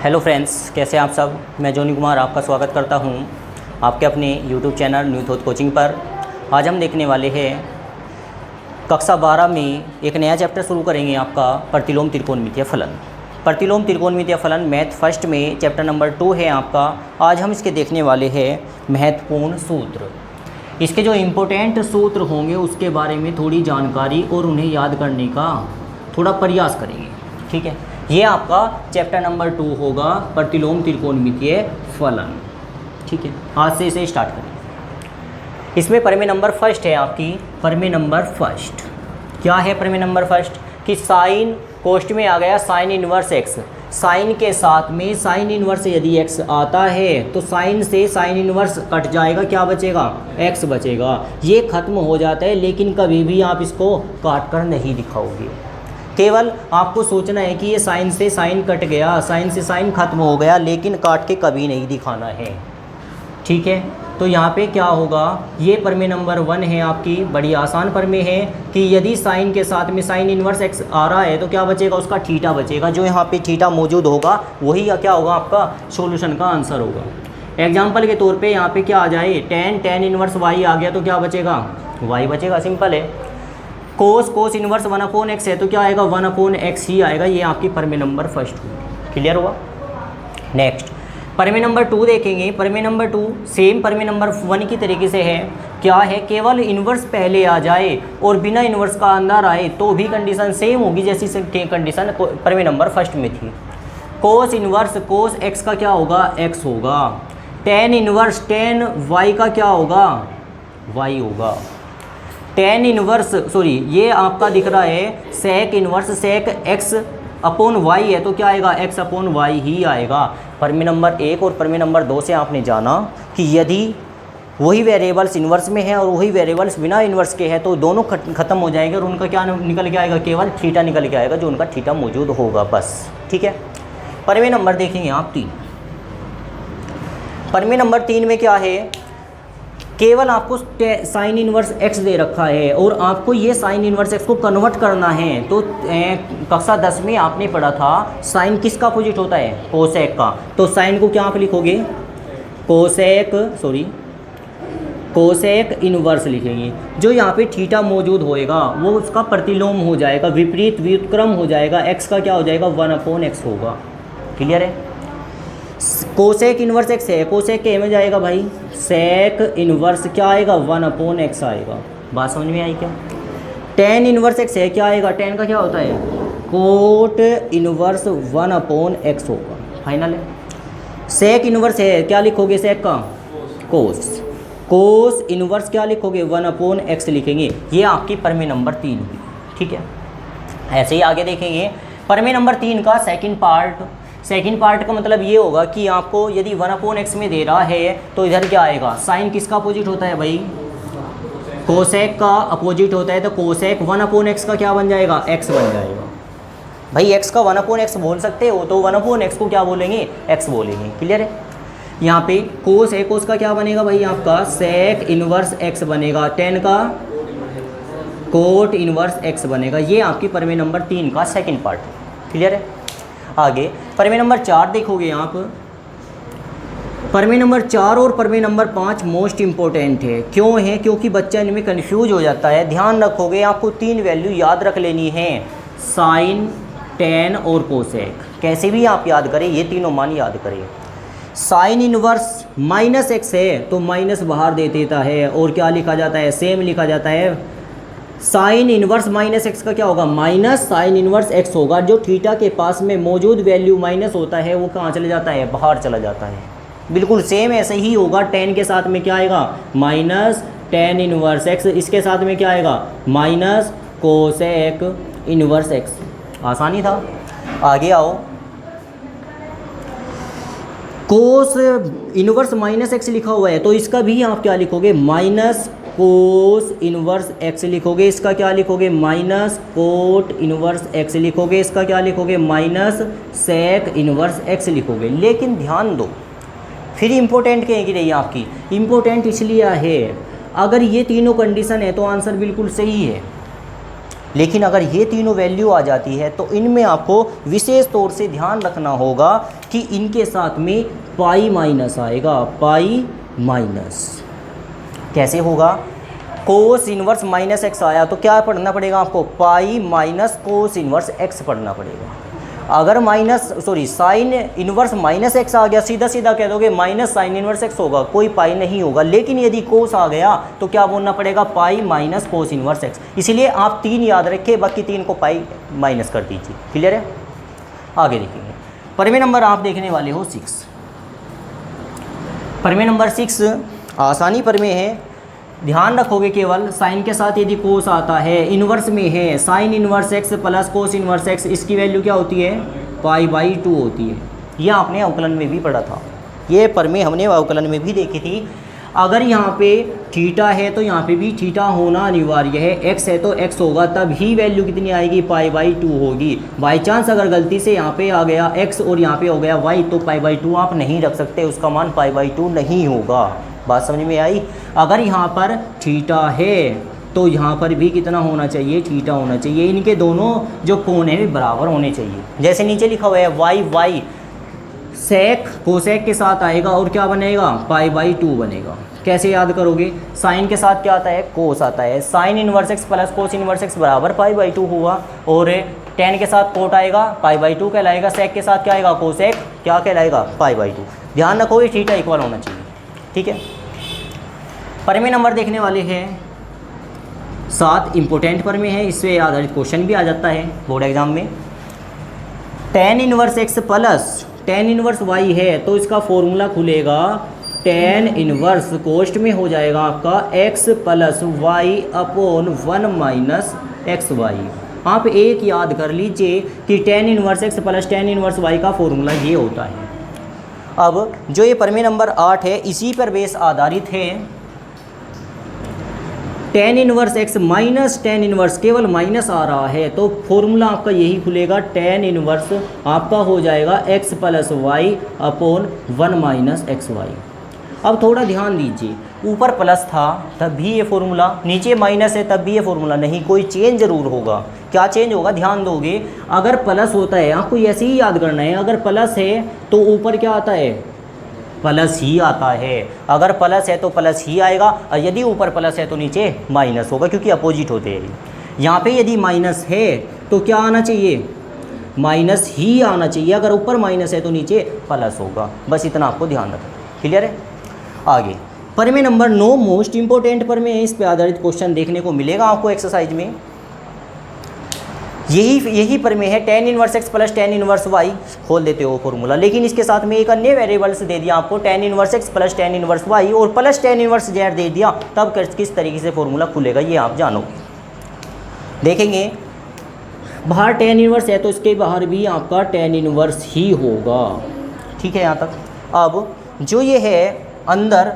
Hello friends, कैसे हैं आप सब। मैं जोनी कुमार आपका स्वागत करता हूं आपके अपने YouTube channel new thought coaching पर। आज हम देखने वाले हैं कक्षा 12 में एक नया चैप्टर शुरू करेंगे आपका प्रतिलोम त्रिकोणमितीय फलन। प्रतिलोम त्रिकोणमितीय फलन मैथ फर्स्ट में चैप्टर नंबर 2 है आपका। आज हम इसके देखने वाले हैं महत्वपूर्ण सूत्र। इसके जो इम्पोर्टेंट सूत्र होंगे उसके बारे में थोड़ी जानकारी और उन्हें याद करने का थोड़ा प्रयास करेंगे। ठीक है, ये आपका चैप्टर नंबर 2 होगा, प्रतिलोम त्रिकोणमितीय फलन। ठीक है, आज से इसे स्टार्ट करें। इसमें प्रमेय नंबर फर्स्ट है आपकी। प्रमेय नंबर फर्स्ट क्या है? प्रमेय नंबर फर्स्ट कि साइन कोष्ठ में आ गया साइन इनवर्स एक्स। साइन के साथ में साइन इनवर्स यदि एक्स आता है तो साइन से साइन इनवर्स कट जाएगा, क्या बचेगा? एक्स बचेगा। ये खत्म हो जाता है, लेकिन कभी भी आप इसको काट कर नहीं दिखाओगे। केवल आपको सोचना है कि ये साइन से साइन कट गया, साइन से साइन खत्म हो गया, लेकिन काट के कभी नहीं दिखाना है। ठीक है, तो यहाँ पे क्या होगा? ये प्रमेय नंबर 1 है आपकी। बड़ी आसान प्रमेय है कि यदि साइन के साथ में साइन इनवर्स एक्स आ रहा है तो क्या बचेगा? उसका थीटा बचेगा। जो यहाँ पे थीटा मौजूद होगा वही क्या होगा? आपका सॉल्यूशन का आंसर होगा। एग्जाम्पल के तौर पे यहाँ पे क्या आ जाए? टेन इनवर्स वाई आ गया तो क्या बचेगा? वाई बचेगा। सिंपल है। कोस इनवर्स 1/x है तो क्या आएगा? 1/x ही आएगा। ये आपकी प्रमेय नंबर फर्स्ट हुई। क्लियर हुआ? नेक्स्ट प्रमेय नंबर 2 देखेंगे। प्रमेय नंबर 2 सेम प्रमेय नंबर 1 की तरीके से है। क्या है? केवल इनवर्स पहले आ जाए और बिना इनवर्स का अंदर आए तो भी कंडीशन सेम होगी जैसी कंडीशन प्रमेय नंबर फर्स्ट में थी। कोस इनवर्स कोस x का क्या होगा? x होगा। टेन इनवर्स टेन y का क्या होगा? y होगा। टेन इनवर्स ये आपका दिख रहा है sec inverse sec x upon y है तो क्या आएगा? x अपॉन y ही आएगा। प्रमेय नंबर 1 और प्रमेय नंबर 2 से आपने जाना कि यदि वही वेरिएबल्स इनवर्स में है और वही वेरिएबल्स बिना इनवर्स के हैं तो दोनों खत्म हो जाएंगे और उनका क्या निकल के आएगा? केवल थीटा निकल के आएगा, जो उनका थीटा मौजूद होगा बस। ठीक है, प्रमेय नंबर देखेंगे आप 3। प्रमेय नंबर 3 में क्या है? केवल आपको साइन इनवर्स x दे रखा है और आपको ये साइन इनवर्स x को कन्वर्ट करना है। तो कक्षा 10 में आपने पढ़ा था साइन किसका अपोजिट होता है? कोसेक का। तो साइन को क्या आप लिखोगे? कोसेक इनवर्स लिखेंगे। जो यहाँ पे थीटा मौजूद होएगा वो उसका प्रतिलोम हो जाएगा, विपरीत व्युत्क्रम हो जाएगा। x का क्या हो जाएगा? 1/x होगा। क्लियर है? कोसेक इनवर्स x है, कोसेक के में जाएगा भाई सेक इनवर्स क्या आएगा? 1/x आएगा। बात समझ में आई क्या? टेन इनवर्स x है, क्या आएगा? टेन का क्या होता है? कोट इनवर्स 1/x होगा। फाइनल है। सेक इनवर्स है, क्या लिखोगे? सेक का कोस इनवर्स क्या लिखोगे? 1/x लिखेंगे। ये आपकी प्रमेय नंबर 3 हुई। ठीक है, ऐसे ही आगे देखेंगे। प्रमेय नंबर 3 का सेकंड पार्ट का मतलब ये होगा कि आपको यदि 1/x में दे रहा है तो इधर क्या आएगा? साइन किसका अपोजिट होता है भाई? कोसेक का अपोजिट होता है। तो कोसेक 1/x का क्या बन जाएगा? x बन जाएगा। भाई x का 1/x बोल सकते हो तो 1/x को क्या बोलेंगे? x बोलेंगे। क्लियर है? यहाँ पे कोस है, कोस का क्या बनेगा भाई? आपका सेक इनवर्स x बनेगा। टेन का कोट इनवर्स x बनेगा। ये आपकी प्रमेय नंबर 3 का सेकंड पार्ट। क्लियर है? आगे प्रमेय नंबर 4 देखोगे आप। प्रमेय नंबर 4 और प्रमेय नंबर 5 मोस्ट इम्पोर्टेंट है। क्यों है? क्योंकि बच्चा इनमें कंफ्यूज हो जाता है। ध्यान रखोगे, आपको 3 वैल्यू याद रख लेनी है, साइन, टेन और कोसेक। कैसे भी आप याद करें, ये तीनों मान याद करें। साइन इनवर्स -x है तो माइनस बाहर दे देता है और क्या लिखा जाता है? सेम लिखा जाता है। साइन इनवर्स -x का क्या होगा? माइनस साइन इनवर्स x होगा। जो थीटा के पास में मौजूद वैल्यू माइनस होता है वो कहाँ चले जाता है? बाहर चला जाता है। बिल्कुल सेम ऐसे ही होगा। टेन के साथ में क्या आएगा? Minus tan inverse x। इसके साथ में क्या आएगा? Minus cosec inverse x। आसानी था। आगे आओ। कोस इनवर्स -x लिखा हुआ है तो इसका भी आप क्या लिखोगे? माइनस कोस इनवर्स x लिखोगे। इसका क्या लिखोगे? माइनस कोट इनवर्स x लिखोगे। इसका क्या लिखोगे? माइनस सेक इनवर्स x लिखोगे। लेकिन ध्यान दो, फिर इम्पोर्टेंट कहेगी रही आपकी। इम्पोर्टेंट इसलिए है, अगर ये तीनों कंडीशन है तो आंसर बिल्कुल सही है। लेकिन अगर ये तीनों वैल्यू आ जाती है तो इनमें आपको विशेष तौर से ध्यान रखना होगा कि इनके साथ में पाई माइनस आएगा, पाई माइनस। कैसे होगा? कोस इन्वर्स माइनस एक्स आया तो क्या पढ़ना पड़ेगा आपको? Pi minus cos inverse x पढ़ना पड़ेगा। अगर साइन इन्वर्स माइनस एक्स आ गया, सीधा सीधा कह दोगे माइनस साइन इन्वर्स एक्स होगा, कोई पाई नहीं होगा। लेकिन यदि कोस आ गया तो क्या बोलना पड़ेगा? Pi minus cos inverse x. इसलिए आप 3 याद रखिए, बाकी 3 को पाई माइनस कर दीजिए। क्लियर है? आगे देखेंगे। प्रमेय नंबर आप देखने वाले हो 6। प्रमेय नंबर 6 आसानी प्रमेय है। ध्यान रखोगे केवल साइन के साथ यदि कोस आता है, इन्वर्स में है, sign inverse X plus cos inverse x, इसकी वैल्यू क्या होती है? पाई बाई 2 होती है। ये आपने अवकलन में भी पढ़ा था, ये प्रमेय हमने अवकलन में भी देखी थी। अगर यहाँ पे थीटा है तो यहाँ पे भी थीटा होना अनिवार्य है, एक्स है तो एक्स होगा, तब ही वैल्यू कितनी आएगी? पाई बाई 2 होगी। बाई चांस अगर गलती से यहाँ पे आ गया एक्स और यहाँ पे हो गया वाई तो पाई बाई 2 आप नहीं रख सकते, उसका मान पाई बाई 2 नहीं होगा। बात समझ में आई? अगर यहाँ पर थीटा है तो यहाँ पर भी कितना होना चाहिए? थीटा होना चाहिए। इनके दोनों जो कोण हैं बराबर होने चाहिए। जैसे नीचे लिखा हुआ है वाई वाई सेक कोसेक के साथ आएगा और क्या बनेगा? पाई बाई 2 बनेगा। कैसे याद करोगे? साइन के साथ क्या आता है? कोस आता है। Sign inverse X plus cos inverse X बराबर पाई बाई 2 हुआ। और टेन के साथ कोट आएगा, पाई बाई 2 कहलाएगा। सेक के साथ क्या आएगा? कोसेक क्या कहलाएगा? Pi by 2। ध्यान रखोगे थीटा इक्वल होना चाहिए। ठीक है। प्रमेय नंबर देखने वाले हैं 7। इंपोर्टेंट प्रमेय है, इससे आधारित क्वेश्चन भी आ जाता है बोर्ड एग्जाम में। Tan inverse X plus tan inverse Y है तो इसका फॉर्मूला खुलेगा टेन इन्वर्स कोष्ट में हो जाएगा आपका X plus Y upon 1 minus X Y. आप एक याद कर लीजिए कि tan inverse X plus tan inverse Y का फॉर्मूला ये होता है। अब जो ये प्रमेय नंबर 8 है इसी पर बेस आधारित है। Tan inverse x minus tan inverse, केवल माइनस आ रहा है तो फॉर्मूला आपका यही खुलेगा, टेन इन्वर्स आपका हो जाएगा X plus Y upon 1 minus X Y. अब थोड़ा ध्यान दीजिए, ऊपर प्लस था तब भी ये फॉर्मूला, नीचे माइनस है तब भी ये फॉर्मूला, नहीं कोई चेंज ज़रूर होगा। क्या चेंज होगा? ध्यान दोगे, अगर प्लस होता है, आपको ऐसे ही याद करना है, अगर प्लस है तो ऊपर क्या आता है? प्लस ही आता है। अगर प्लस है तो प्लस ही आएगा, और यदि ऊपर प्लस है तो नीचे माइनस होगा, क्योंकि अपोजिट होते हैं। यहाँ पे यदि माइनस है तो क्या आना चाहिए? माइनस ही आना चाहिए। अगर ऊपर माइनस है तो नीचे प्लस होगा। बस इतना आपको ध्यान रखना। क्लियर है? आगे प्रमेय नंबर 9 मोस्ट इंपॉर्टेंट प्रमेय है, इस पे आधारित क्वेश्चन देखने को मिलेगा आपको एक्सरसाइज में। यही प्रमेय है, tan inverse X plus tan inverse Y, खोल देते हो फॉर्मूला। लेकिन इसके साथ में एक अन्य वेरिएबल्स दे दिया आपको, tan inverse X plus tan inverse Y और प्लस टेन इन्वर्स जेड दे दिया, तब किस तरीके से फॉर्मूला खुलेगा ये आप जानोगे। देखेंगे बाहर टेन इन्वर्स है तो इसके बाहर भी आपका टेन इन्वर्स ही होगा। ठीक है यहाँ तक। अब जो ये है अंदर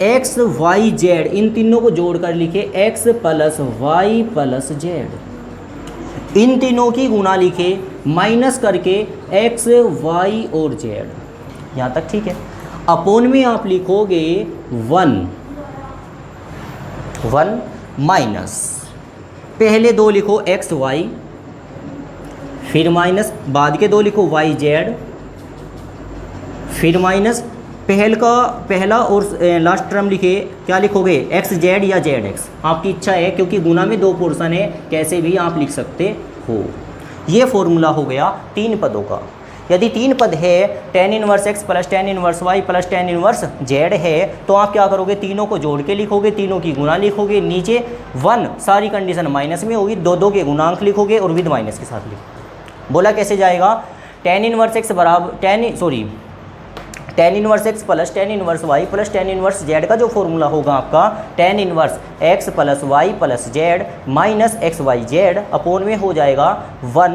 एक्स वाई जेड, इन तीनों को जोड़कर लिखे X plus Y plus Z, इन तीनों की गुणा लिखे माइनस करके एक्स वाई और जेड, यहाँ तक ठीक है। अपोन में आप लिखोगे 1 माइनस, पहले 2 लिखो एक्स वाई, फिर माइनस, बाद के 2 लिखो वाई जेड, फिर माइनस, पहला और लास्ट टर्म लिखे, क्या लिखोगे? एक्स जेड या जेड एक्स, आपकी इच्छा है, क्योंकि गुना में 2 पोर्शन है, कैसे भी आप लिख सकते हो। ये फॉर्मूला हो गया 3 पदों का। यदि 3 पद है, tan inverse X plus tan inverse Y plus tan inverse Z है, तो आप क्या करोगे? तीनों को जोड़ के लिखोगे, तीनों की गुणा लिखोगे, नीचे 1 सारी कंडीशन माइनस में होगी, 2 के गुणांक लिखोगे और विद माइनस के साथ लिखोगे। बोला कैसे जाएगा? टेन इन्वर्स एक्स बराबर tan inverse X plus tan inverse Y plus tan inverse Z का जो फॉर्मूला होगा आपका, tan inverse X plus Y plus Z minus X Y Z, upon में हो जाएगा 1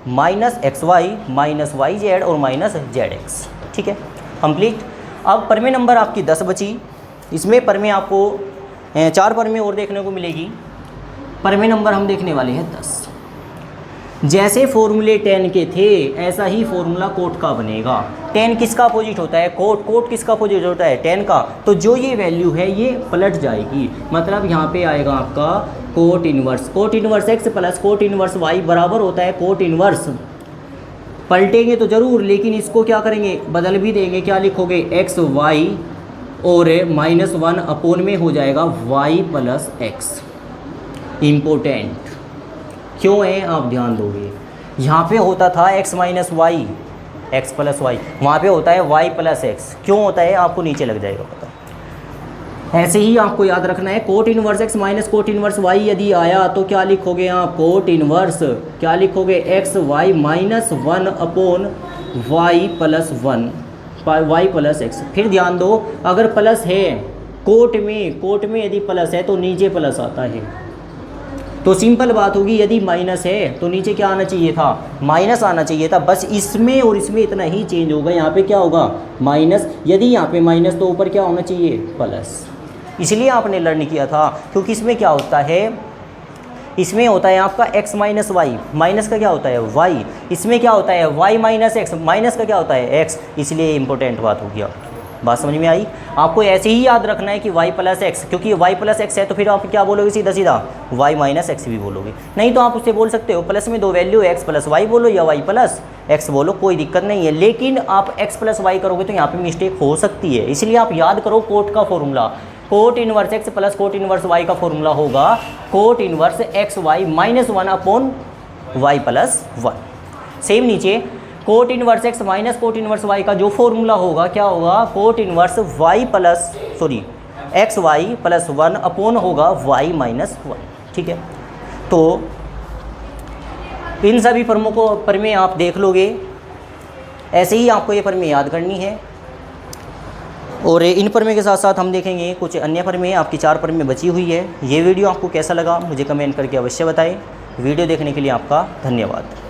माइनस एक्स वाई जेड और minus Z X. ठीक है, कंप्लीट। अब प्रमेय नंबर आपकी 10 बची। इसमें प्रमेय आपको 4 प्रमेय और देखने को मिलेगी। प्रमेय नंबर हम देखने वाले हैं 10। जैसे फॉर्मूले tan के थे ऐसा ही फॉर्मूला कोट का बनेगा। tan किसका अपोजिट होता है? कोट। कोट किसका अपोजिट होता है? tan का। तो जो ये वैल्यू है ये पलट जाएगी, मतलब यहाँ पे आएगा आपका cot inverse. Coat inverse x plus cot inverse y बराबर होता है कोट इनवर्स। पलटेंगे तो ज़रूर, लेकिन इसको क्या करेंगे? बदल भी देंगे। क्या लिखोगे? x y और -1 अपोन में हो जाएगा y प्लस एक्स। इम्पोर्टेंट क्यों है आप ध्यान दोगे। यहाँ पे होता था x minus Y, X plus Y, वहाँ पे होता है y प्लस एक्स। क्यों होता है आपको नीचे लग जाएगा पता। ऐसे ही आपको याद रखना है, coat inverse x minus cot inverse y यदि आया तो क्या लिखोगे आप? कोट इनवर्स क्या लिखोगे? x y minus 1 upon y plus 1 y plus x. फिर ध्यान दो, अगर प्लस है कोट में यदि प्लस है तो नीचे प्लस आता है। तो सिंपल बात होगी, यदि माइनस है तो नीचे क्या आना चाहिए था? माइनस आना चाहिए था। बस इसमें और इसमें इतना ही चेंज होगा। यहाँ पे क्या होगा? माइनस। यदि यहाँ पे माइनस तो ऊपर क्या होना चाहिए? प्लस। इसलिए आपने लर्न किया था, क्योंकि इसमें क्या होता है? इसमें होता है आपका x माइनस वाई, माइनस का क्या होता है? y। इसमें क्या होता है? y माइनस एक्स, माइनस का क्या होता है? x। इसलिए इंपॉर्टेंट बात हो गया। बात समझ में आई? आपको ऐसे ही याद रखना है कि y प्लस एक्स, क्योंकि y प्लस एक्स है तो फिर आप क्या बोलोगे? सीधा सीधा y माइनस एक्स भी बोलोगे। नहीं तो आप उससे बोल सकते हो प्लस में दो वैल्यू x प्लस वाई बोलो या y प्लस एक्स बोलो, कोई दिक्कत नहीं है। लेकिन आप x प्लस वाई करोगे तो यहाँ पे मिस्टेक हो सकती है। इसलिए आप याद करो कोट का formula. Cot inverse x plus cot inverse y का फॉर्मूला होगा cot inverse X Y minus 1 upon y plus 1। Same नीचे cot inverse x minus cot inverse y का जो फॉर्मूला होगा क्या होगा? Cot inverse X Y plus 1 upon होगा y minus 1। ठीक है, तो इन सभी फर्मों को परमें आप देख लोगे। ऐसे ही आपको ये परमें याद करनी है। और इन परमें के साथ साथ हम देखेंगे कुछ अन्य परमें। आपकी 4 परमें बची हुई है। ये वीडियो आपको कैसा लगा मुझे कमेंट करके अवश्य बताएं। वीडियो देखने के लिए आपका धन्यवाद।